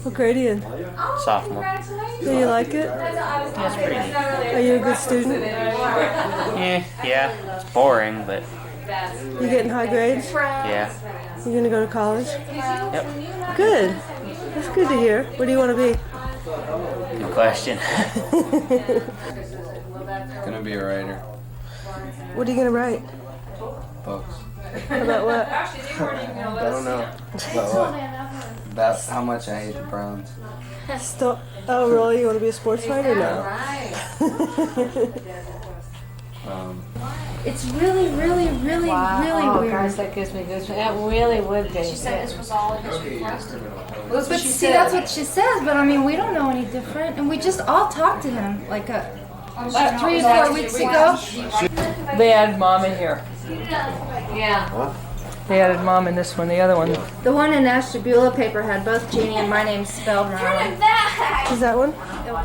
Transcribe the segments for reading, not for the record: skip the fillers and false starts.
What grade are you in? Sophomore. Do you like it? That's pretty neat. Are you a good student? Yeah. It's boring, but You getting high grades? yeah. You gonna go to college? Yep. Good. That's good to hear. What do you want to be? Good question. Gonna be a writer. What are you gonna write? Books. About what? I don't know. About what? About how much I hate the Browns. Oh, really? You want to be a sports writer now? It's really weird. Gosh, that gives me goosebumps. That really would be. She said this was all history class. But see, that's what she says. But I mean, we don't know any different, and we just all talked to him like 3 or 4 weeks ago. They added mom in here. Yeah. They added mom in this one. The other one. The one in Ashtabula paper had both Jeannie and my name spelled wrong. Is that one?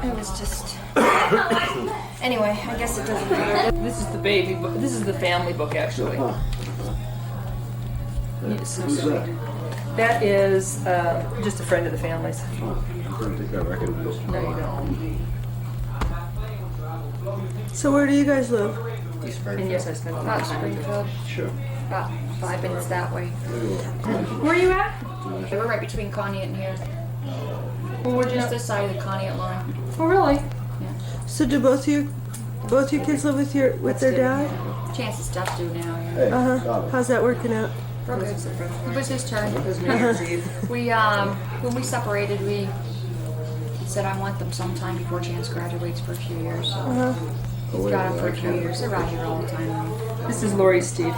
It was just. Anyway, I guess it doesn't matter. This is the baby book. This is the family book, actually. Yes, Who's that? that is just a friend of the family's. I don't think I recognize it. No, you don't. So where do you guys live? And yes, I spent a lot Not of time. Springfield. Sure. About 5 minutes that way. Where are you at? We're right between Conneaut and here. Well, where'd you Just this side of the Conneaut line. Oh, really? So do both your kids live with their dad? Chances stuff do now. Yeah. Hey, Uh-huh. How's that working out? It was his turn. It was New Year's Eve. We when we separated, he said I want them sometime before Chance graduates for a few years. So he's got them for a few years. They're out here all the time. This is Lori Steve.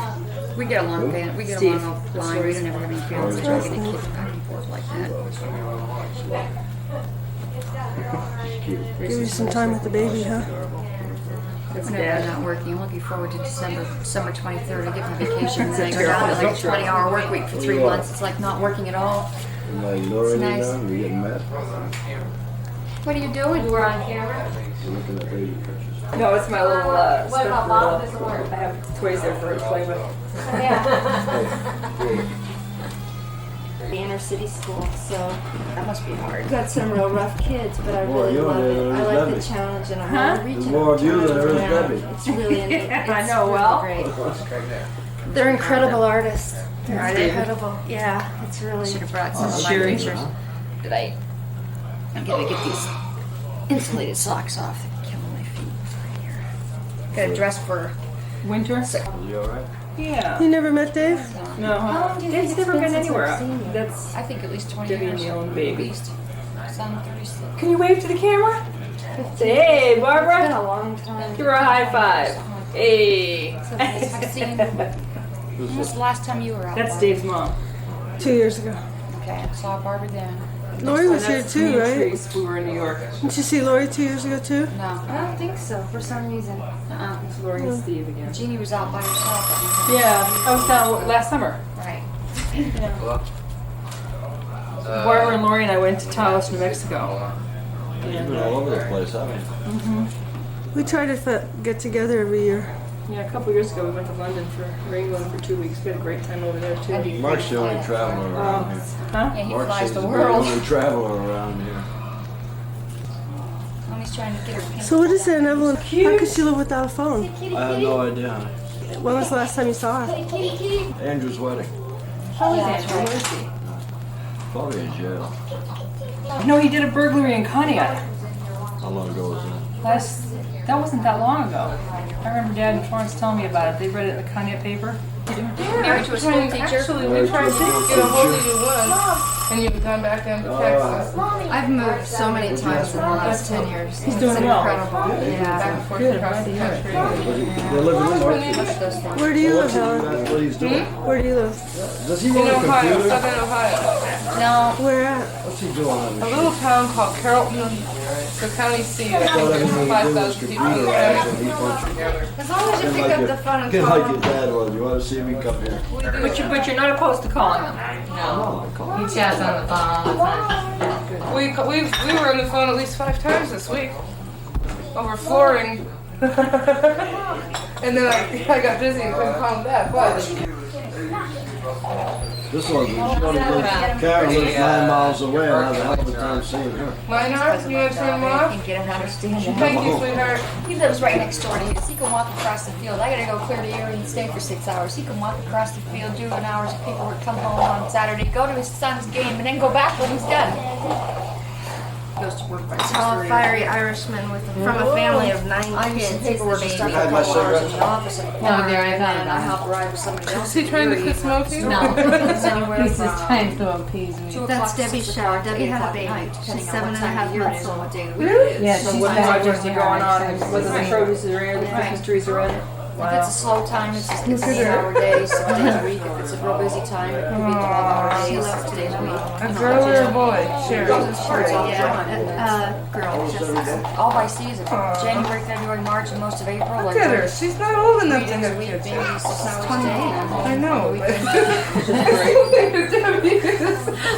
We get along, man. We get Steve. along a line. We don't ever have any feelings of dragging the kids back and forth like that. Give you some time with the baby, huh? That's Whenever I'm Dad. not working, I'm looking forward to December 23rd. I get my vacation and then I go down to like a 20-hour work week for 3 months. It's like not working at all. And like Laura It's nice. now, we're getting mad. What are you doing? We're on camera. We're looking at baby pictures. No, it's my little stuffed about girl. Bob? Doesn't work. I have toys there for her to play with. The inner city school, so that must be hard. got some real rough kids, but I Boy, really you're love there, it. I there's like Debbie. the challenge, and I'm Huh? really There's reaching. more of you than there is Yeah, Debbie. It's really, it's I know, well. really great. They're incredible artists. They're incredible. Yeah, it's really. Should have brought some of my Sherry. pictures. Did I? I'm gonna get these insulated socks off. They're killing my feet right here. Got a dress for. Winter? Is you alright? Yeah. You never met Dave? No, long do you Dave's think never it's been been since anywhere. I've seen you? That's. I think at least 20 Debbie and years. Neil and the At baby. least. Son 36. Can you wave to the camera? Say, hey, It's been Barbara. a long time. Give her a high five. Hey. I've seen. When was the last time you were out? That's Barbara? Dave's mom. 2 years ago. Okay, I saw Barbara then. Lori was here That's too, me and right? Trace. We were in New York. Didn't you see Lori 2 years ago too? No. I don't think so, for some reason. It's Lori and Steve again. Jeannie was out by herself. Yeah, I was down last summer. Right. Barbara and Lori and I went to Taos, New Mexico. You've been all over the place, haven't you? We try to get together every year. Yeah, a couple years ago we went to London for England for 2 weeks. We had a great time over there too. Mark's the only traveler around here. Huh? Yeah, he Mark flies says the he's world. the only traveler around here. Mommy's trying to get her pink. So what is that, Evelyn? How could she live without a phone? I have no idea. When was the last time you saw her? Andrew's wedding. How is Andrew? Where is he? Probably in jail. No, he did a burglary in Conneaut. How long ago was that? That wasn't that long ago. I remember Dad and Florence telling me about it. They read it in the Conneaut paper. Married to a school teacher. Actually, we tried to get a hold of you once, and you've gone back down to Texas. I've moved so many times in the last 10 years. He's doing well. Incredible. Back Yeah. and forth Good, across glad the to hear it. country. They're living in Mark. Where do you live, Helen? That's what he's doing. Where do you live? Does he In run a Ohio, computer? southern Ohio. No. Where at? What's he doing on A the little town called Carrollton, the county seat. I think there's 5,000 people in the county. As long as you pick up the phone and Get call like your them. dad was. You want to see me come here? But you're not opposed to calling them. No. He chats on the phone all the time. We were on the phone at least 5 times this week over flooring. And then I got busy and couldn't call him back. But This one, Karen lives 9 miles away and I have a hell of a time seeing her. Mine are? You gonna turn them off? Can't get him to understand that. Thank you, sweetheart. He lives right next door to his. He can walk across the field. I gotta go clear the area and stay for 6 hours. He can walk across the field, do an hour's paperwork, come home on Saturday, go to his son's game, and then go back when he's done. Goes to work by 6:30. Tall, fiery Irishman from a family of 9 kids. He's the baby. I had my cigarette. In the office at the No, farm, dear, I and thought then about I it. help ride with somebody else. Is he trying to quit smoking? No. Anywhere He's from just trying to appease me. 2 o'clock That's to Debbie's 6 shower. o'clock, Debbie 8 had a o'clock at baby. night, She's depending on 7 what and a time half of year it months is and old. what day of the week it is. Yeah, So she's what back projects with are her going on? exercise. Whether the produce are in, the Christmas trees are in? If it's a slow time, it's just 8-hour days, 6 days a week. If it's a real busy time, it could be 12-hour days, 6 days a week. A girl or a boy? Sure. Girl. All by season. January, February, March, and most of April. Look at her. She's not old enough to 3 days a have week, kids. maybe 6 hours a day. I know.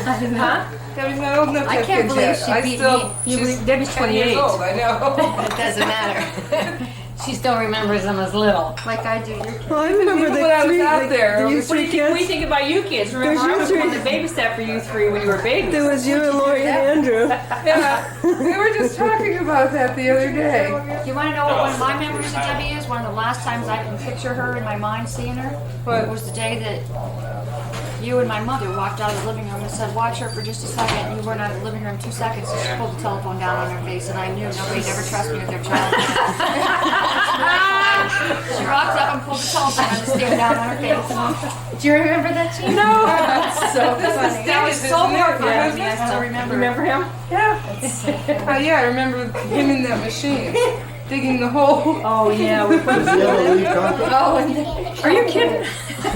Debbie Huh? Debbie's not old enough to I have can't kids believe yet. she I beat still, me. she's Debbie's 10 years 28. old, I know. It doesn't matter. She still remembers them as little. Like I do. Well, I remember Even the when I was three, out there, you What do three you think, what do you kids. think about you kids? Remember, There's you I was the one three. that babysat for you 3 when you were babies. There was you and Lori and Andrew. Yeah, we were just talking about that the other day. You want to know what one of my memories of Debbie is? One of the last times I can picture her in my mind seeing her What? was the day that you and my mother walked out of the living room and said, watch her for just a second. And you weren't out of the living room 2 seconds. And she pulled the telephone down on her face, and I knew nobody'd ever trust me with their child. She walked up and pulled the telephone and stared down on her face. Do you remember that, Gina? No. So funny. That was so horrifying to me. I Yeah. still remember. Remember him? Yeah. Yeah, I remember him in that machine, digging the hole. Oh, yeah. We put Does he have a leak on? Oh, and Are you kidding?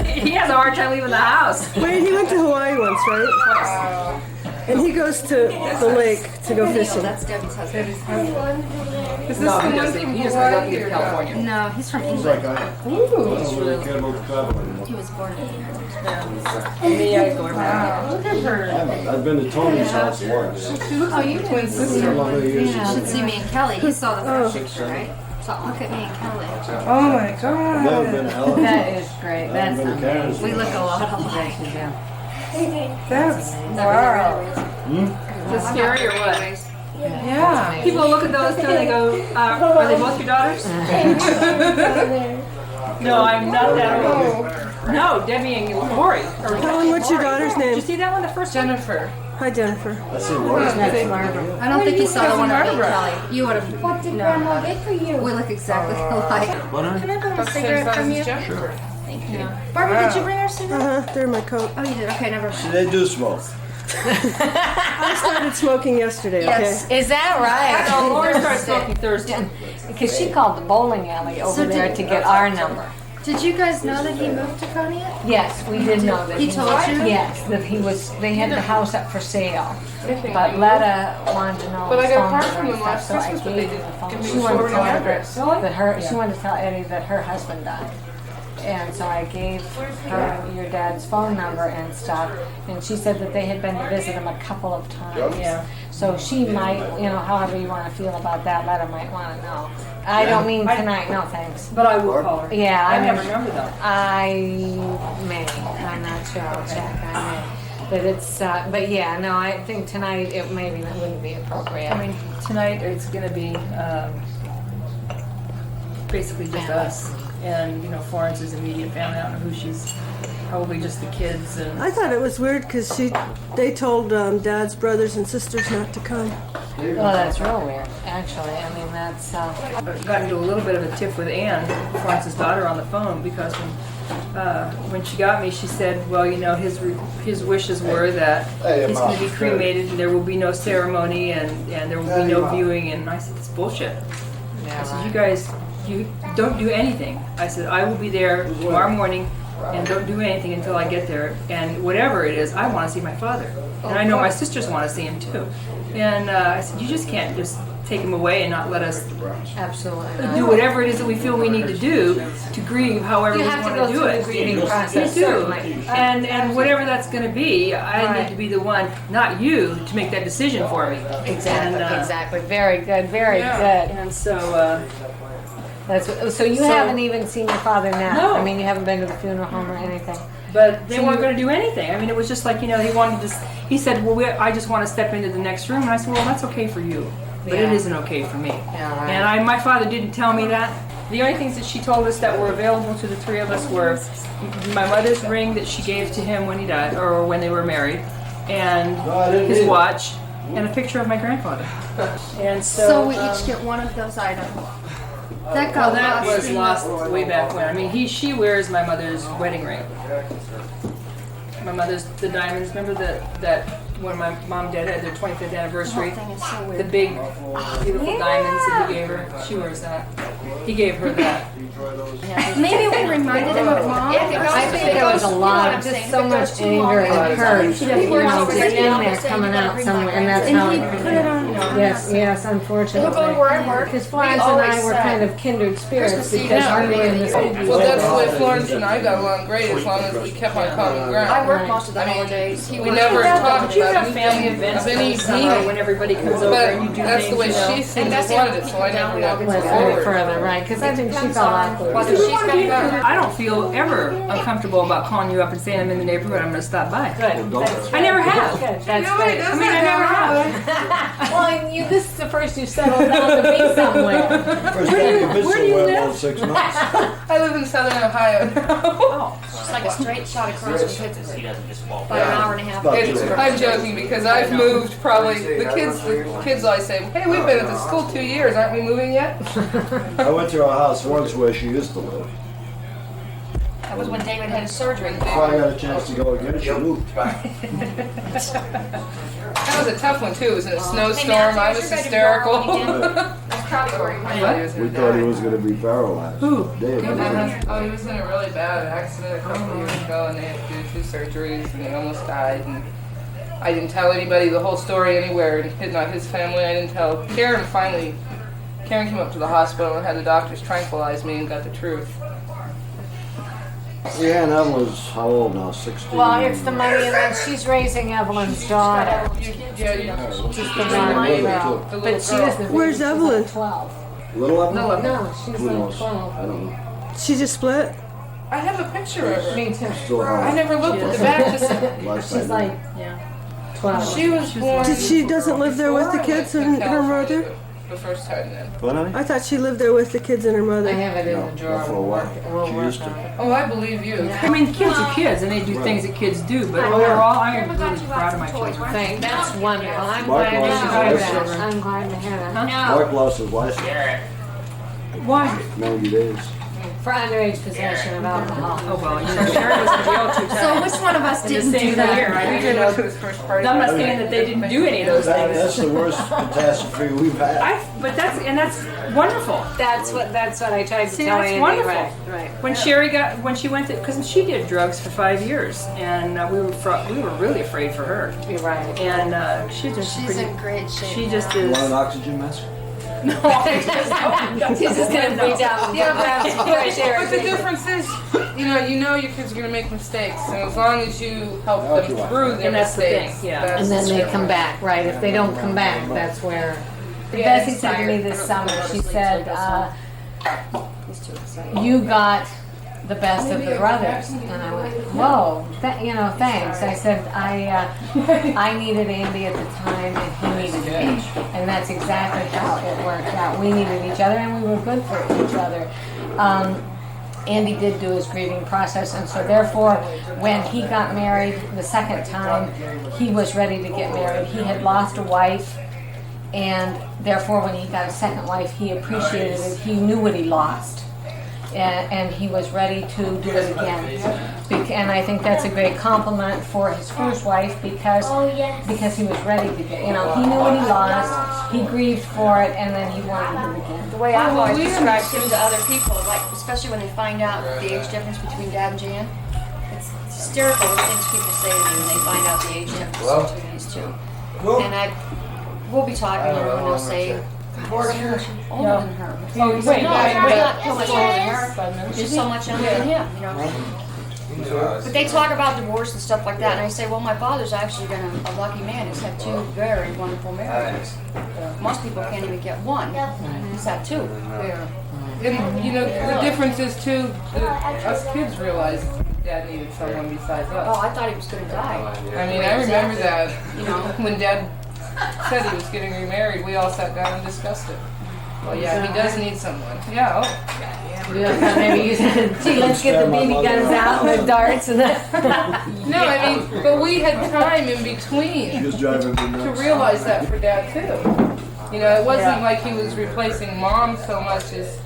He has a hard time leaving the house. Wait, he went to Hawaii once, right? And he goes to the lake to go fishing. That's Debbie's husband. Is this No, the he one doesn't. from He doesn't have Hawaii to get or to California. no, he's from He's England. like, I don't really care about travel anymore. He was born in England. Me, I go around. Look at her. I've been to Tony's house once. She looks like a twin sister. How long years You ago. should see me and Kelly. You saw the first picture, right? So look at me and Kelly. Oh my I've never been god. to Helen. That is great. I've That's been to Karen's. amazing. We look a lot alike. That's, wow. Is it scary or what? Yeah. People look at those two and they go, are they both your daughters? No, I'm not that old. No, Debbie and Lori. Helen, what's your daughter's Did you name? see that one, the first one? Jennifer. Hi, Jennifer. I see Laura's That's Barbara. I don't think you saw the one of me and Barbara. Kelly. You would have. What did Grandma get for you? We look exactly alike. Can I borrow a Same cigarette size from as you? Jennifer. Barbara, did you bring our cigarette? Uh-huh, they're in my coat. Oh, you did? Okay, never mind. They do smoke. I started smoking yesterday, okay? Yes. Is that right? No, Lori started smoking Thursday. Because she called the bowling alley over there to get our number. Did you guys know that he moved to Conneaut? Yes, we did know that. He told you? Yes, that he was, they had the house up for sale. But Letta wanted to know But I his got a phone card number from and them stuff, last so I Christmas, but they gave her didn't the phone. give me She the wanted to forwarding tell her address. that she wanted to tell Eddie that her husband died. And so I gave her your dad's phone number and stuff, and she said that they had been to visit him a couple of times. Yeah. So she might, however you want to feel about that, Letta might want to know. I don't mean tonight, no thanks. But I will call her. Yeah, I I never mean, remember though. I'm not sure, I'll check, I may. But it's, but yeah, no, I think tonight it maybe wouldn't be appropriate. I mean, tonight it's gonna be, basically just us. And, Florence's immediate family, I don't know who she's, probably just the kids and. I thought it was weird because they told Dad's brothers and sisters not to come. Well, that's real weird, actually. I mean, that's, I got into a little bit of a tiff with Ann, Florence's daughter, on the phone because when she got me, she said, well, his wishes were that he's going to be cremated and there will be no ceremony and there will be no viewing. And I said, it's bullshit. I said, you guys, you don't do anything. I said, I will be there tomorrow morning and don't do anything until I get there. And whatever it is, I want to see my father. And I know my sisters want to see him too. And I said, you just can't just take him away and not let us absolutely. do whatever it is that we feel we need to do to grieve however You we have to want go to do through it. the grieving process, You do. certainly. And whatever that's going to be, I Right. need to be the one, not you, to make that decision for me. Exactly, And, exactly. Very good, very Yeah. good. And so, So you haven't even seen your father now? No. I mean, you haven't been to the funeral home or anything? But they weren't going to do anything. I mean, it was just like, he wanted to, he said, well, I just want to step into the next room. And I said, well, that's okay for you. But it isn't okay for me. Yeah, right. And my father didn't tell me that. The only things that she told us that were available to the three of us were my mother's ring that she gave to him when he died, or when they were married, and his watch, and a picture of my grandfather. And So we each get one of those items. That got that lost. was lost way back when. I mean, she wears my mother's wedding ring. My mother's, the diamonds, remember that when my mom and dad had their 25th anniversary, the big, beautiful diamonds that he gave her, she wears that. He gave her that. Maybe we reminded him of Mom. I think there was a lot of just so much anger and hurt, just in there coming out somewhere, and that's how. And he put it on. Yes, unfortunately. He'll go to where I work. Because Florence and I were kind of kindred spirits because we were in this. Well, that's the way Florence and I got along great, as long as we kept on common ground. I work most of the holidays. We never talked But you about have family events in the summer when everybody comes over and you but do that's things, the way she seemed to wanted it, so I never walked Went forward. further, right? Because I think she felt awkward. Whether she's gonna go. I don't feel ever uncomfortable about calling you up and saying I'm in the neighborhood, I'm going to stop by. Good. That's I never have. good. That's No, great. it I mean, I never have. Well, and this is the first you settled down to be somewhere. First time you've been where do you somewhere live? about 6 months. I live in Southern Ohio now. It's like a straight shot across from He Pittsburgh. doesn't just fall About an hour and a half. About It's- I'm joking because I've moved probably, the kids always say, hey, we've been at the school 2 years, aren't we moving yet? I went to her house once where she used to live. That was when David had his surgery. Before I got a chance to go again, she moved. That was a tough one too, it was in a snowstorm, I was hysterical. That's probably where he went. We thought he was going to be paralyzed. Who? David. Oh, he was in a really bad accident a couple years ago, and they had to do 2 surgeries, and he almost died. And I didn't tell anybody the whole story anywhere, and not his family. I didn't tell Karen. Finally, Karen came up to the hospital and had the doctors tranquilize me and got the truth. Yeah, and Evelyn's how old now? 16? Well, it's the money, and then she's raising Evelyn's daughter. Just the one girl. But she doesn't. Where's Evelyn? 12. Little Evelyn? No, she's Who like knows? 12. I don't know. She just split. I have a picture of her. Me too. Still I how never looked at the back to see. last She's I like knew. 12. She was born. She doesn't live there with the kids and her mother? The first time then. What, honey? I thought she lived there with the kids and her I mother. have it in No, the drawer. not for a while. She used to. Oh, I believe you. I mean, kids are kids and they do things that kids do, but overall, I am really proud of my children. Thank, that's wonderful. I'm Mark glad to lost his hear license. that. I'm glad to hear that. Mark lost his license. Garrett. Why? 90 days. For underage possession of alcohol. Oh, well, Sharon was in jail 2 times. So which one of us in the didn't same do that? year, right? We did to his first party. I'm not saying that they didn't do any of those That's things. the worst catastrophe we've had. But that's wonderful. That's what I tried to See, tell that's Andy. wonderful. Right. When she went to, because she did drugs for 5 years, and we were really afraid for her. You're right. And she's She's in great shape. she just You is. want an oxygen mask? No, I just don't. He's just gonna breathe out. Yeah, Grab some fresh air. but the difference is, you know your kids are gonna make mistakes, and as long as you help them through their And that's the thing, mistakes, yeah. that's And then they the come back, right? If they don't come back, that's where. Yeah, Bessie said to me this summer, she said, He's too excited. you got the best of the brothers. And I went, whoa, thanks. I said, I needed Andy at the time and he needed me. And that's exactly how it worked out. We needed each other and we were good for each other. Andy did do his grieving process, and so therefore, when he got married the second time, he was ready to get married. He had lost a wife, and therefore, when he got a second wife, he appreciated it. He knew what he lost, and he was ready to do it again. And I think that's a great compliment for his first wife because he was ready to get. He knew what he lost. He grieved for it, and then he wanted to do it again. The way I've always described him to other people, like especially when they find out the age difference between Dad and Jan, it's hysterical the things people say to me when they find out the age difference between these two. And we'll be talking, and they'll say, "Boy, you're older than her." Oh, wait, No, wait, I'm wait. not so much older than her. She's so much younger than him, But they talk about divorce and stuff like that, and I say, well, my father's actually been a lucky man. He's had 2 very wonderful marriages. Most people can't even get one. He's had 2. Yeah. And the difference is too, us kids realize Dad needed someone besides us. Oh, I thought he was gonna die. I mean, I remember that. You know. When Dad said he was getting remarried, we all sat down and discussed it. Well, yeah, he does need someone. Yeah. Yeah, maybe you said, gee, let's get the BB guns out and the darts and that. No, I mean, but we had time in between She was driving me to nuts. realize that for Dad too. You know, it wasn't like he was replacing Mom so much as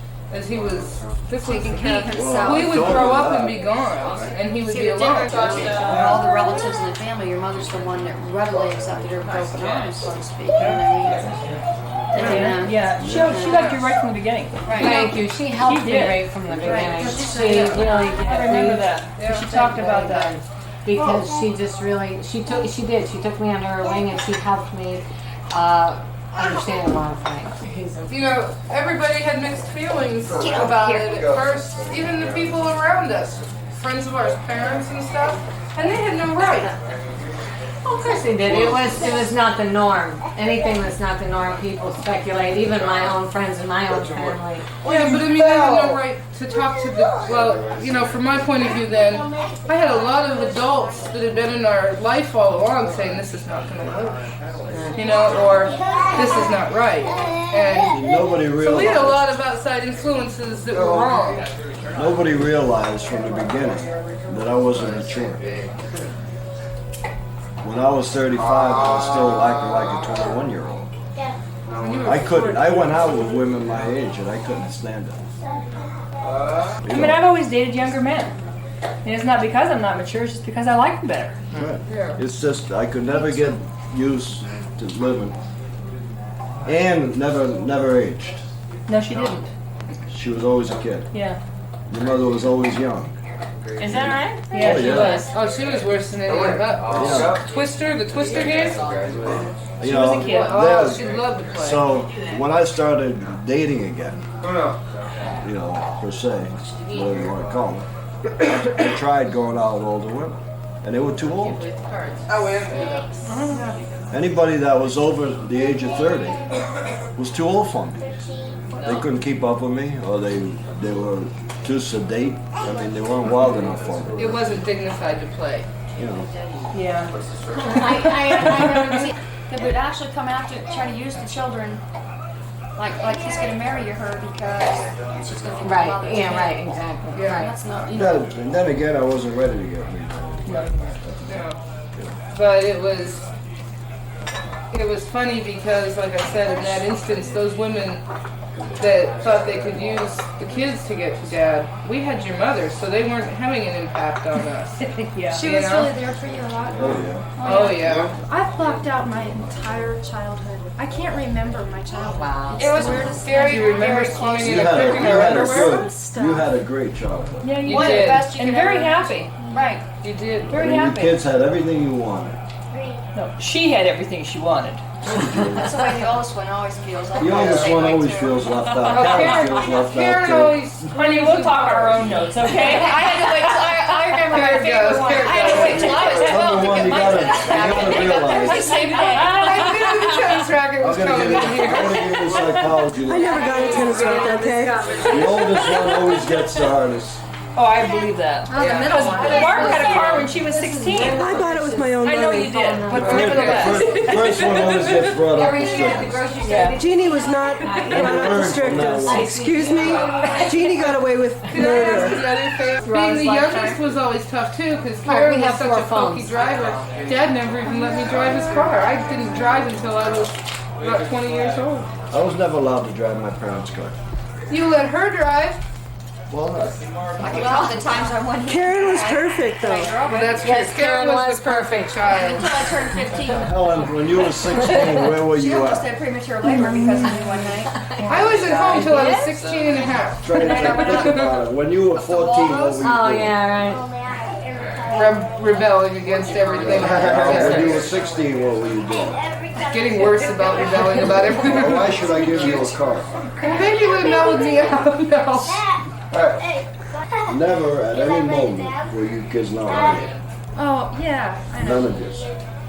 he was Taking care of himself. We would grow up and be gone, and he would be The alone. difference was with all the relatives in the family, your mother's the one that readily accepted her broken arm, so to speak. You know what I mean? Yeah, she loved you right from the beginning. Thank you. She helped She me did. right from the beginning. She She did. really I remember that. Yeah. She talked about that. because she just really she took me under her wing and she helped me understand a lot of things. You know, everybody had mixed feelings about it at first, even the people around us, friends of ours, parents and stuff, and they had no right. Well, of course they did. It was not the norm. Anything that's not the norm, people speculate. Even my own friends and my own family. Yeah, but I mean, I had no right to talk to the, well, you know, from my point of view then, I had a lot of adults that had been in our life all along saying this is not going to work, you know, or this is not right. And Nobody so we had a realized. lot of outside influences that were wrong. Nobody realized from the beginning that I wasn't mature. When I was 35, I was still acting like a 21-year-old. I went out with women my age and I couldn't stand it. I mean, I've always dated younger men. And it's not because I'm not mature, it's just because I like them better. Right. It's just, I could never get used to living. And never aged. No, she didn't. She was always a kid. Yeah. Your mother was always young. Is that right? Yeah, Oh, she yeah. was. Oh, she was worse than any of us. Yeah. Twister, the Twister game? You was a kid. Oh, there's- she loved to play. So when I started dating again, you know, per se, whatever you want to call it, I tried going out with older women, and they were too old. Oh, yeah. Anybody that was over the age of 30 was too old for me. They couldn't keep up with me, or they were too sedate. I mean, they weren't wild enough for me. It wasn't dignified to play. You know. Yeah. I never see that would actually come after, try to use the children, like he's gonna marry her because she's gonna think Right. about Yeah. Right. Exactly. Yeah. Right. That's not, you know. And then again, I wasn't ready to get married. Yeah. But it was funny because, like I said, in that instance, those women that thought they could use the kids to get to Dad, we had your mother, so they weren't having an impact on us. Yeah. She You was know? really there for you a lot. Oh yeah. Oh, yeah. I've blocked out my entire childhood. I can't remember my childhood. Wow. It was weirdest Scary. You remember swimming You in a had creek a, in you our had a underwear? good, you had a great childhood. Yeah, you One of the did. best And very happy. Right. You did. Very Your happy. kids had everything you wanted. No, she had everything she wanted. That's the way the oldest one always feels. The oldest one always feels left out. Karen feels left Karen out too. always. Honey, we'll talk our own notes, okay? I had to wait till I remember my Here it favorite goes, one. here it I had to wait till I was 12 Number to one, get you my gotta tennis realize. the same day. I knew the tennis racket I'm was gonna coming give in you, here. I'm gonna give you a psychology I lesson. never got a tennis racket, okay? The oldest one always gets the hardest. Oh, I believe that. Oh, the middle one. Barbara had a car when she was 16. I bought it with my own I know money. you did, but nevertheless. First one always gets brought up Every with year at the strings. grocery Yeah. store. Jeannie was not brought up to learned from that strictest. one. Excuse me? Jeannie got away with Can I ask murder. the other thing? Being the youngest was always tough too, because Right, Karen we was have such 4 a pokey phones. driver. Dad never even let me drive his car. I didn't drive until I was about 20 years old. I was never allowed to drive my parents' car. You let her drive. Well, I can count the times I went here. Karen was perfect, though. Well, that's Yes, true. Karen Karen was was the perfect child. Until I turned 15. Helen, when you were 16, where were She you almost at? had premature labor because of me one night. I was at home till I was 16 and a half. Try to think about it. When you were 14, what were you doing? Oh yeah. Right. Rebelling against everything. When you were 16, what were you doing? Getting worse about rebelling about everything. Well, why should I give you a car? Well, maybe you mellowed me out. No. Never at any moment were you kids not right. Oh, yeah, I know. None of this.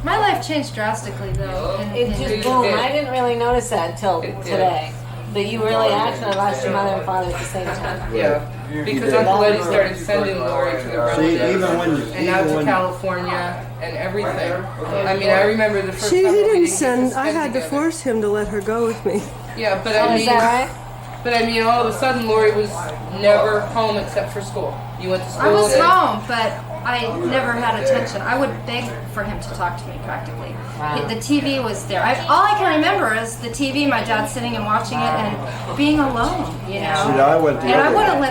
My life changed drastically, though. It just boom. I didn't really notice that until today. But you really actually lost your mother and father at the same time. Yeah, because Uncle Eddie started sending Lori to the relatives, and out to California and everything. I mean, I remember the first He time we didn't get to send. I spend had to together. force him to let her go with me. Yeah, but I mean, Is that right? but I mean, all of a sudden, Lori was never home except for school. You went to school. I was and- home, but I never had attention. I would beg for him to talk to me practically. Wow. The TV was there. All I can remember is the TV, my dad sitting and watching it and being alone, you know. See, I went the And I other wouldn't way.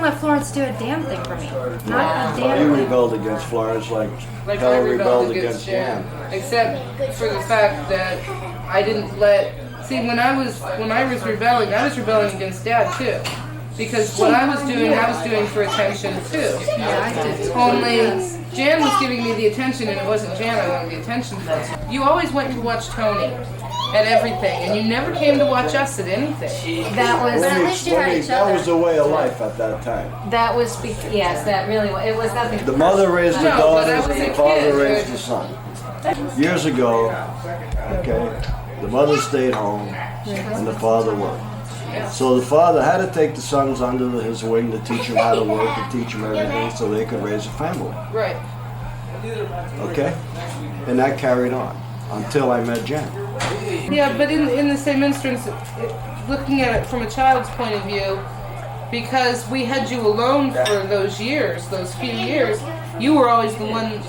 let Florence do a damn thing for me. Not a You damn thing. rebelled against Florence like Like I Helen rebelled against Jan, except for the fact that I didn't let. See, when I was rebelling, I was rebelling against Dad too, because what I was doing for attention too. Yeah, I did. Only Jan was giving me the attention, and it wasn't Jan I wanted the attention from. You always went to watch Tony at everything, and you never came to watch us at anything. That was But at least you had each That other. was the way of life at that time. yes, that really was. It was nothing. The mother raised the No, but I daughters was and a the father kid, raised but- the son. Years ago, okay, the mother stayed home and the father worked. So the father had to take the sons under his wing to teach them how to work and teach them everything so they could raise a family. Right. Okay? And that carried on until I met Jen. Yeah, but in the same instance, looking at it from a child's point of view, because we had you alone for those years, those few years, you were always the one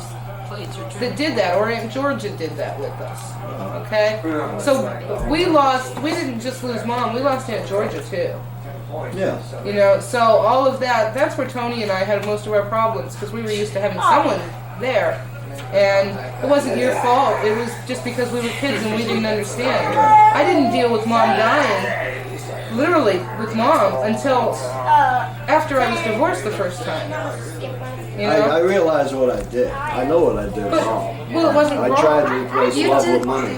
that did that, or Aunt Georgia did that with us. Okay? So we didn't just lose Mom, we lost Aunt Georgia too. Yeah. You know, so all of that's where Tony and I had most of our problems, because we were used to having someone there. And it wasn't your fault, it was just because we were kids and we didn't understand. I didn't deal with Mom dying, literally with Mom, until after I was divorced the first time. You know? I realized what I did. I know what I did wrong. Well, it wasn't I wrong. tried to replace love with money.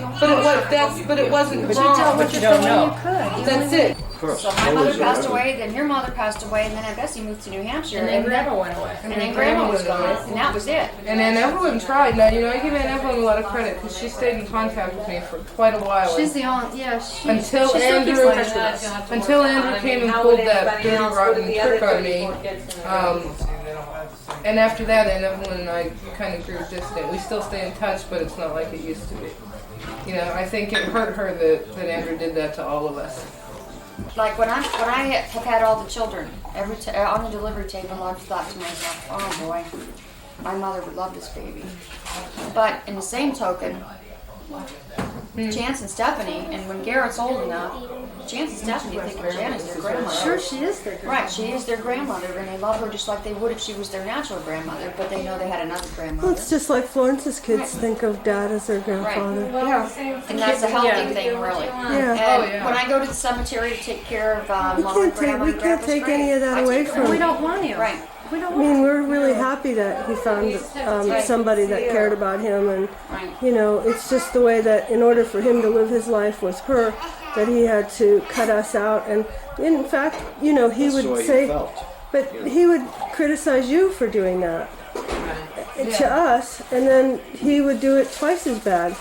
But it wasn't wrong. But you don't know. That's it. So my mother passed away, then your mother passed away, and then Aunt Bessie moved to New Hampshire. And then Grandma went away. And then Grandma was gone, and that was it. And Aunt Evelyn tried. Now, you know, I give Aunt Evelyn a lot of credit because she stayed in contact with me for quite a while. She's the only, yeah, Until she still keeps Andrew- in touch with us. Until Andrew came and pulled that dirty, rotten trick on me. And after that, Aunt Evelyn and I kind of grew distant. We still stay in touch, but it's not like it used to be. You know, I think it hurt her that Andrew did that to all of us. Like when I have had all the children, on the delivery table, I've thought to myself, oh boy, my mother would love this baby. But in the same token, Chance and Stephanie, and when Garrett's old enough, Chance and Stephanie think of Jan as their grandmother. Sure, she is their grandmother. Right, she is their grandmother, and they love her just like they would if she was their natural grandmother, but they know they had another grandmother. Well, it's just like Florence's kids think of Dad as their grandfather. And that's a healthy thing, really. Yeah. And when I go to the cemetery to take care of We Mom and can't take, Grandma we and can't Grandpa's take grave, any of that I away take from We him. don't want to. Right. We don't I want mean, we're really happy that he found somebody that cared about him, and Right. you know, it's just the way that in order for him to live his life with her, that he had to cut us out. And in fact, you know, he That's the would way say, he felt. but he would criticize you for doing that to us, and then he would do it twice as bad.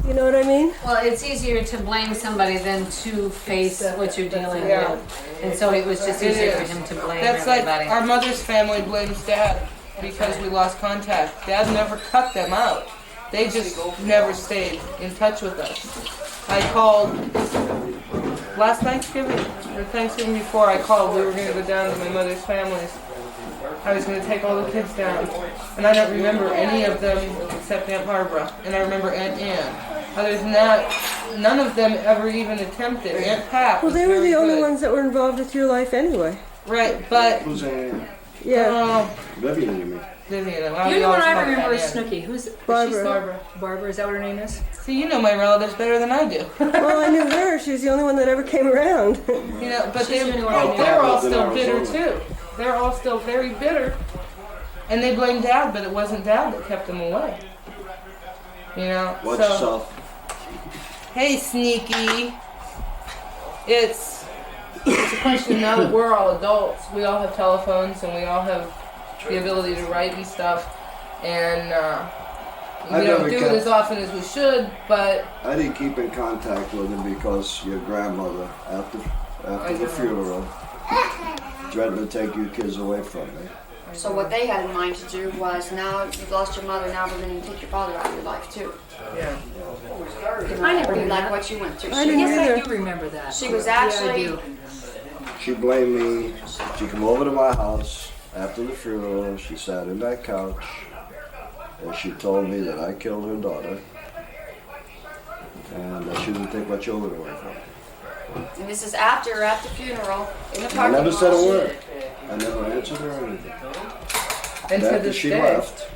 You know what I mean? Well, it's easier to blame somebody than to face what you're dealing with. And so it was just easier for him to blame That's everybody. like our mother's family blames Dad because we lost contact. Dad never cut them out. They just never stayed in touch with us. I called last Thanksgiving, or Thanksgiving before I called. We were going to go down to my mother's family's. I was going to take all the kids down. And I don't remember any of them except Aunt Barbara. And I remember Aunt Ann. Other than that, none of them ever even attempted. Aunt Pat Well, was they were very the only good. ones that were involved with your life anyway. Right, but Who's a Yeah. Vivian, you mean? Vivian, The only one I remember is Snooky. Who's Barbara. Barbara. Barbara, is that what her name is? See, you know my relatives better than I do. Well, I knew her. She was the only one that ever came around. You know, but She's the only one I knew. they're all Then still I was bitter older. too. They're all still very bitter. And they blame Dad, but it wasn't Dad that kept them away. You know? Watch so, yourself. hey, Sneaky. It's a question now that we're all adults. We all have telephones and we all have the ability to write and stuff. And We don't do it as often as we should, but I didn't keep in contact with him because your grandmother, after the funeral, threatened to take you kids away from me. So what they had in mind to do was, now you've lost your mother, now we're going to take your father out of your life too. yeah. I never did like what you went through. I didn't Yes, I either. do remember that. She was Yeah, I actually, do. She blamed me. She came over to my house after the funeral. She sat in that couch and she told me that I killed her daughter and that she didn't take my children away from me. and this is after, at the funeral, in the I parking lot. never said a word. I never answered her or anything. And to After this she day, left,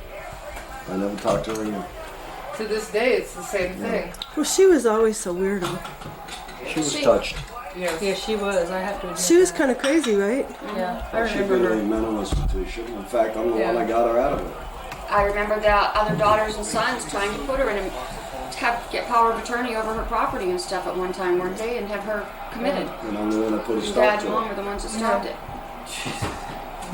I never talked to her again. to this day, it's the same thing. Well, she was always so weirdo. She was touched. Yes. Yeah, she was. I have to admit. She was that. kind of crazy, right? Yeah, I She'd remember been in her. a mental institution. In fact, I'm the Yeah. one that got her out of it. I remember the other daughters and sons trying to put her in get power of attorney over her property and stuff at one time, weren't they? And have her committed. And I'm the one that put a Your stop dad to and mom it. were the ones that stopped it.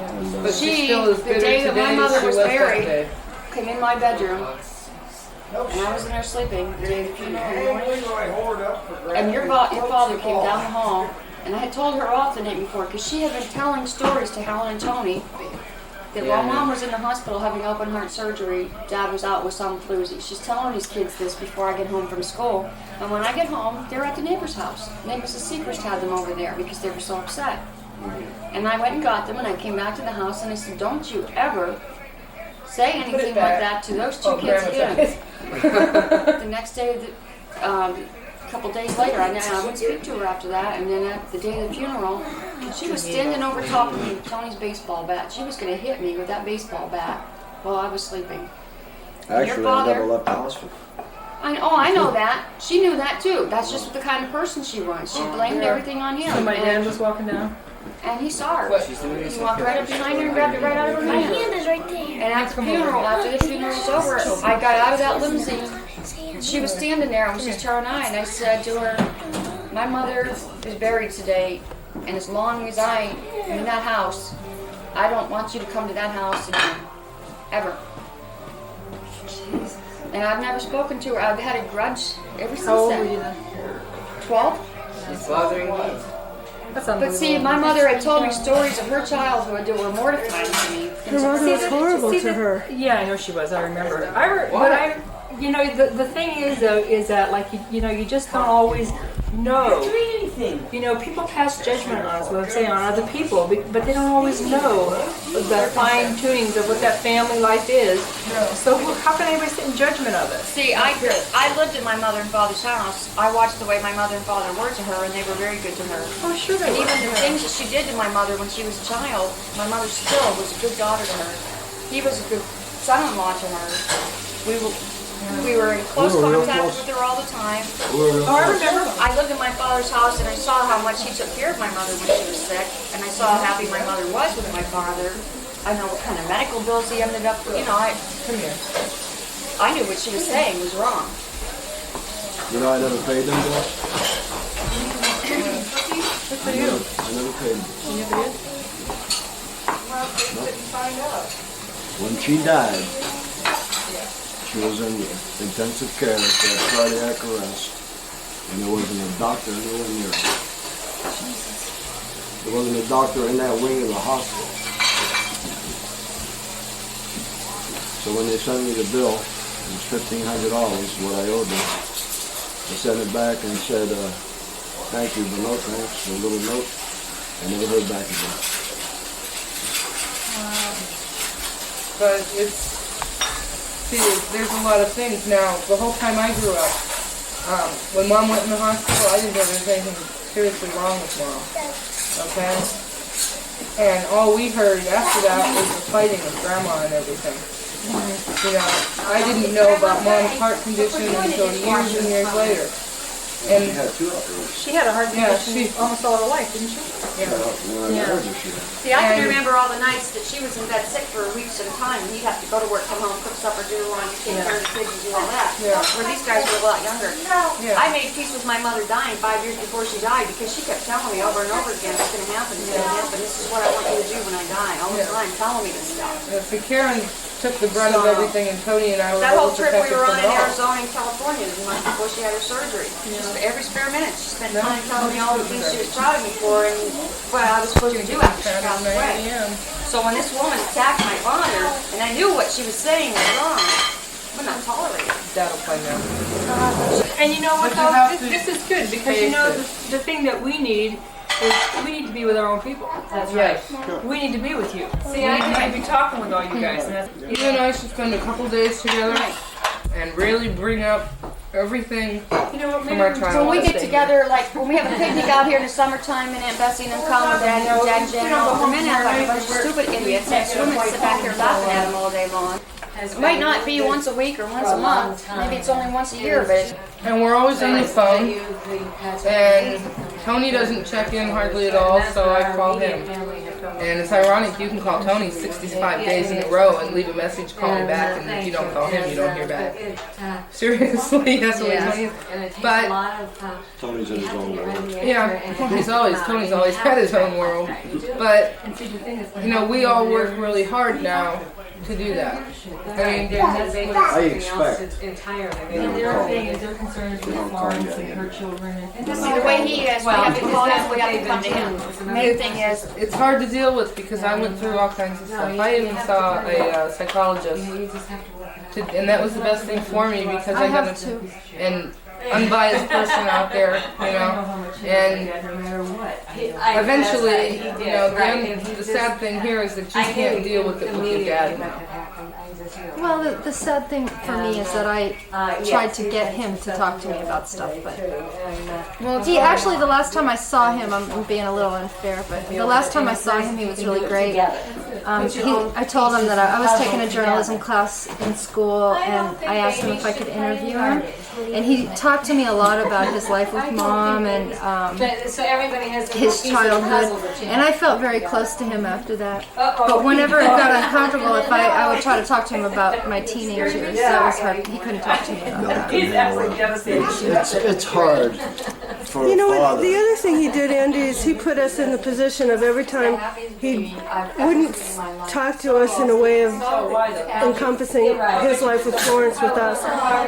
And, But She, she's still as the bitter day that today my as mother she was that buried, day. came in my bedroom, and I was in there sleeping the day of the funeral in the morning. And your father came down the hall, and I had told her off the night before because she had been telling stories to Helen and Tony that while mom was in the hospital having open heart surgery, dad was out with some floozy. She's telling these kids this before I get home from school. And when I get home, they're at the neighbor's house. Neighbors the Seekers had them over there because they were so upset. And I went and got them, and I came back to the house, and I said, don't you ever say anything like that to those two kids again. The next day, a couple days later, I wouldn't speak to her after that, and then at the day of the funeral, she was standing over top of me with Tony's baseball bat. She was going to hit me with that baseball bat while I was sleeping. actually, I never left the hospital. I know that. She knew that too. That's just the kind of person she was. She blamed everything on him. So my dad was walking down. And he saw her. He walked right up behind her and grabbed it right out of her My hand. hand is right there. And after the funeral was over, I got out of that limousine. She was standing there, and it was just her and I said to her, my mother is buried today, and as long as I am in that house, I don't want you to come to that house again. Ever. And I've never spoken to her. I've had a grudge ever since How old were then. you then? 12? She's bothering me. That's But unbelievable. see, my mother had told me stories of her childhood that were mortifying to me. Her mother was horrible to her. Yeah, I know she was. I remember. The thing is though, is that like you just don't always know. You know, people pass judgment on us, let's say on other people, but they don't always know the fine tunings of what that family life is. So how can anybody sit in judgment of it? See, I lived in my mother and father's house. I watched the way my mother and father were to her, and they were very good to her. Oh, sure they And were. even the things that she did to my mother when she was a child, my mother still was a good daughter to her. He was a good son-in-law to her. We were in close We were real contact close. with her all the time. Oh, I remember. I lived in my father's house, and I saw how much he took care of my mother when she was sick, and I saw how happy my mother was with my father. I know what kind of medical bills he ended up with. I knew what she was saying was wrong. You know, I never paid them bills. Good for you. I never paid them. You never did? When she died, she was in intensive care for a cardiac arrest, and there wasn't a doctor anywhere near her. There wasn't a doctor in that wing of the hospital. So when they sent me the bill, it was $1,500, what I owed them. I sent it back and said, thank you, but no thanks, a little note. I never heard back again. But there's a lot of things now. The whole time I grew up, when Mom went in the hospital, I didn't know there was anything seriously wrong with Mom. Okay? And all we heard after that was the fighting with Grandma and everything. You know, I didn't know about Mom's heart condition until years and years later. And She had two operations. She had a heart condition almost all her life, didn't she? See, I can remember all the nights that she was in bed sick for weeks at a time, and he'd have to go to work, come home, cook supper, do laundry, take care of the kids, and do all that. Where these guys were a lot younger. I made peace with my mother dying 5 years before she died because she kept telling me over and over again, it's going to happen, it's going to happen. This is what I want you to do when I die. All the time, telling me this stuff. For Karen, took the brunt of everything, and Tony and I were That able whole to trip protect we her were from on it in all. Arizona and California, the month before she had her surgery. Just every spare minute, she spent time telling me all the things she was proud of me for and what I was supposed to do after she passed away. So when this woman attacked my father, and I knew what she was saying was wrong, I'm not tolerating it. That'll find out. And you know what, But you though? have This to is good because face you know it. the thing that we need is we need to be with our own people. That's Yes. We need to be with you. See, we I need to be talking with all you guys. And that's, You and I should spend a couple days together and really bring up everything you know what, from our maybe childhood. When we get together, like when we have a picnic out here in the summertime, and Aunt Bessie and them come, and Dad and Jen and all the men act like a bunch of stupid idiots that swim and sit back here laughing at them all day long. It might not be once a week or once a month. Maybe it's only once a year, but And we're always on the phone, and Tony doesn't check in hardly at all, so I call him. And it's ironic, you can call Tony 65 days in a row and leave a message, call me back, and if you don't call him, you don't hear back. Seriously, that's the way Tony is. But Tony's in his own world. yeah, Tony's always had his own world. But you know, we all work really hard now to do that. I mean, I expect. And their thing is their concern is with Florence and her children. And see the way he is, we have to call him, we have to come to him. The other thing is, it's hard to deal with because I went through all kinds of stuff. I even saw a psychologist, and that was the best thing for me because I got an unbiased person out there, you know, and eventually, you know, the sad thing here is that you can't deal with it with your dad now. Well, the sad thing for me is that I tried to get him to talk to me about stuff, but he actually, the last time I saw him, I'm being a little unfair, but the last time I saw him, he was really great. I told him that I was taking a journalism class in school, and I asked him if I could interview him, and he talked to me a lot about his life with Mom and his childhood, and I felt very close to him after that. But whenever it got uncomfortable, if I would try to talk to him about my teenage years, that was hard. He couldn't talk to me about that. It's hard for You a know what? father. The other thing he did, Andy, is he put us in the position of every time he wouldn't talk to us in a way of encompassing his life with Florence with us.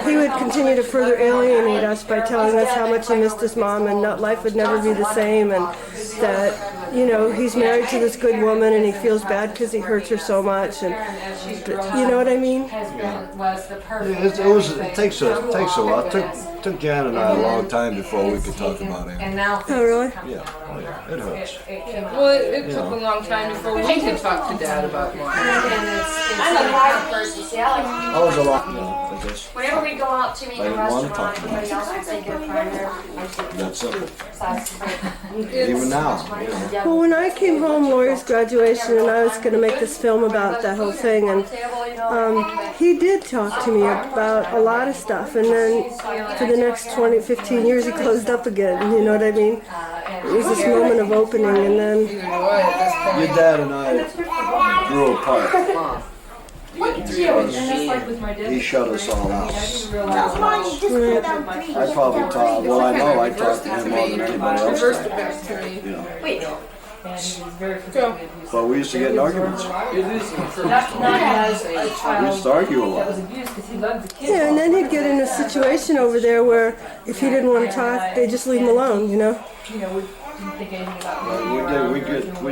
He would continue to further alienate us by telling us how much he missed his mom and that life would never be the same, and that, you know, he's married to this good woman and he feels bad because he hurts her so much, and you know what I mean? It takes a while. It took Jan and I a long time before we could talk about it. Oh, really? Yeah, it hurts. Well, it took a long time before we could talk to Dad about Mom. I'm a private person, see, I like, I was a lot, I guess. whenever we go out to meet I a didn't want to restaurant, talk to anybody else would think of primary. That's it. Even now. You know. Well, when I came home, Lori's graduation, and I was going to make this film about that whole thing, and he did talk to me about a lot of stuff, and then for the next 20, 15 years, he closed up again, you know what I mean? It was this moment of opening, and then... Your dad and I grew apart. He shut us all out. I probably taught, well, I know I talked to him more than anybody else. Reverse it back to me. You know. Wait. Go. But we used to get in arguments. We used to argue a lot. Yeah, and then he'd get in a situation over there where if he didn't want to talk, they just leave him alone, you know? We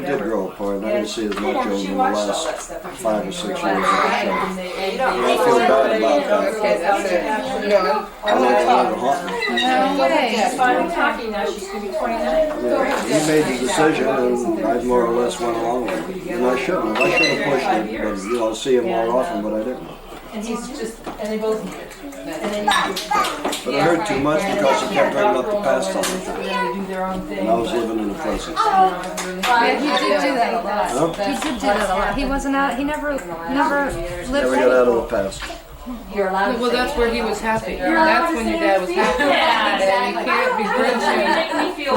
did grow apart. I didn't see as much over the last 5 or 6 years of the show. I feel bad about that. Okay, that's it. No, I like to have a haunt me. He made the decision, and I more or less went along with it. And I shouldn't have. I should have pushed him, but you know, see him more often, but I didn't. And they both need it. But I heard too much because he kept bringing up the past all the time. And I was living in the present. Yeah, he did do that a lot. Huh? He did do that a lot. He wasn't out. He never lived. Never got out of the past. well, that's where he was happy. That's when your dad was happy. And you can't begrudge him.